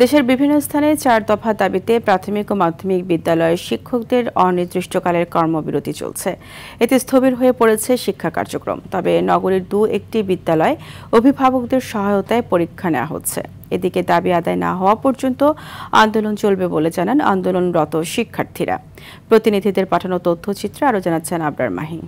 দেশের বিভিন্ন স্থানে ৪ দফা দাবিতে প্রাথমিক ও মাধ্যমিক বিদ্যালয়ের শিক্ষকদের অনির্দিষ্টকালের কর্মবিরতি চলছে। এতে স্থবির হয়ে পড়েছে শিক্ষা কার্যক্রম। তবে নগরীর একটি বিদ্যালয়ে অভিভাবকদের সহায়তায় পরীক্ষা নেওয়া হচ্ছে। এদিকে দাবি আদায় না হওয়া পর্যন্ত আন্দোলন চলবে বলে জানান আন্দোলনরত শিক্ষার্থীরা। প্রতিনিধিদের পাঠানো তথ্যচিত্রে আরও জানাচ্ছেন আবরার মাহি।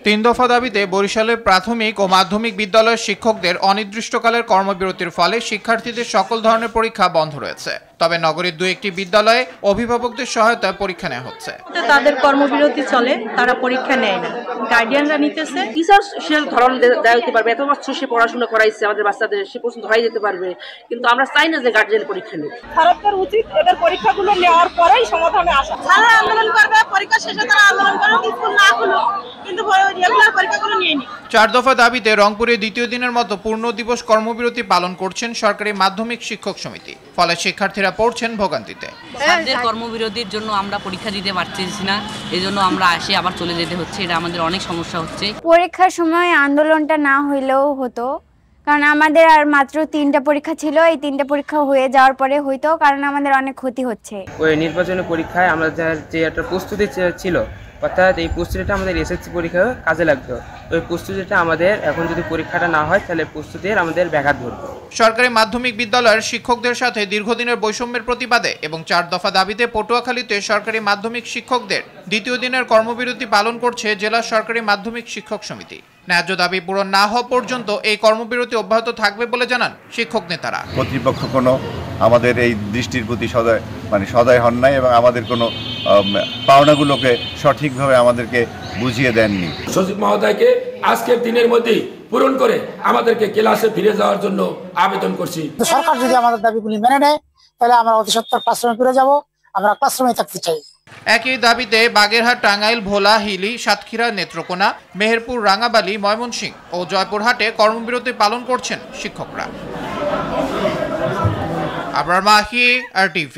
৩ দফা দাবিতে বরিশালের প্রাথমিক ও মাধ্যমিক বিদ্যালয়ের শিক্ষকদের অনির্দিষ্টকালের কর্মবিরতির ফলে শিক্ষার্থীদের সকল ধরনের পরীক্ষা বন্ধ রয়েছে। তবে নগরীর একটি বিদ্যালয়ে অভিভাবকদের সহায়তায় পরীক্ষা নেওয়া হচ্ছে। তাদের কর্মবিরতি চলে, তারা পরীক্ষা নেয় না, গার্ডিয়ানরা নিতেছে। টিচার সে ধরন দিতে পারবে, এত বছর সে পড়াশোনা করাইছে আমাদের বাচ্চাদের, সে পর্যন্ত ধরাই যেতে পারবে, কিন্তু আমরা চাই না যে গার্ডিয়ান পরীক্ষা নেই। সরকার উচিত এদের পরীক্ষাগুলো নেওয়ার পরেই সমাধানে আসা। তারা আন্দোলন করবে, পরীক্ষা শেষে তারা আন্দোলন করবে, স্কুল না খুলুক, কিন্তু রেগুলার পরীক্ষাগুলো নিয়ে নি। ৪ দফা দাবিতে রংপুরে দ্বিতীয় দিনের মতো পূর্ণ দিবস কর্মবিরতি পালন করছেন সরকারি মাধ্যমিক শিক্ষক সমিতি। ফলে শিক্ষার্থীরা পড়ছেন ভোগান্তিতে। স্যারদের কর্মবিরতির জন্য আমরা পরীক্ষা দিতে পারতেছি না, এজন্য আমরা আসি আবার চলে যেতে হচ্ছে। এটা আমাদের অনেক সমস্যা হচ্ছে। পরীক্ষার সময় আন্দোলনটা না হইলেও হতো, কারণ আমাদের আর মাত্র 3টা পরীক্ষা ছিল। এই 3টা পরীক্ষা হয়ে যাওয়ার পরে হইতো, কারণ আমাদের অনেক ক্ষতি হচ্ছে। ওই নির্বাচনী পরীক্ষায় আমরা যে একটা প্রস্তুতি ছিল, অর্থাৎ এই প্রস্তুতিটা আমাদের এসএসসি পরীক্ষায় কাজে লাগতো। ওই প্রস্তুতিটা আমাদের এখন যদি পরীক্ষাটা না হয় তাহলে প্রস্তুতির আমাদের ব্যাঘাত ঘটবে। সরকারি মাধ্যমিক বিদ্যালয়ের শিক্ষকদের সাথে দীর্ঘদিনের বৈষম্যের প্রতিবাদে এবং ৪ দফা দাবিতে পটুয়াখালীতে সরকারি মাধ্যমিক শিক্ষকদের দ্বিতীয় দিনের কর্মবিরতি পালন করছে জেলা সরকারি মাধ্যমিক শিক্ষক সমিতি। ন্যায্য দাবি পূরণ না হওয়া পর্যন্ত এই কর্মবিরতি অব্যাহত থাকবে বলে জানান শিক্ষক নেতারা। কর্তৃপক্ষ কোনো আমাদের এই দৃষ্টির প্রতি সদয় হন নাই এবং আমাদের কোনো পাওনাগুলোকে সঠিকভাবে আমাদেরকে বুঝিয়ে দেননি। সচিব মহোদয়কে আজকের দিনের মধ্যেই পূরণ করে আমাদেরকে ক্লাসে ফিরে যাওয়ার জন্য আবেদন করছি। সরকার যদি আমাদের দাবিগুলি মেনে নেয় তাহলে আমরা অতি সত্বর ক্লাসরুমে ফিরে যাব। আমরা ক্লাসরুমে থাকতে চাই। একই দাবিতে বাগেরহাট, টাঙ্গাইল, ভোলা, হিলি, সাতক্ষীরা, নেত্রকোনা, মেহেরপুর, রাঙাবালী, ময়মনসিংহ ও জয়পুরহাটে কর্মবিরতি পালন করছেন শিক্ষকরা। আবরার মাহি, RTV।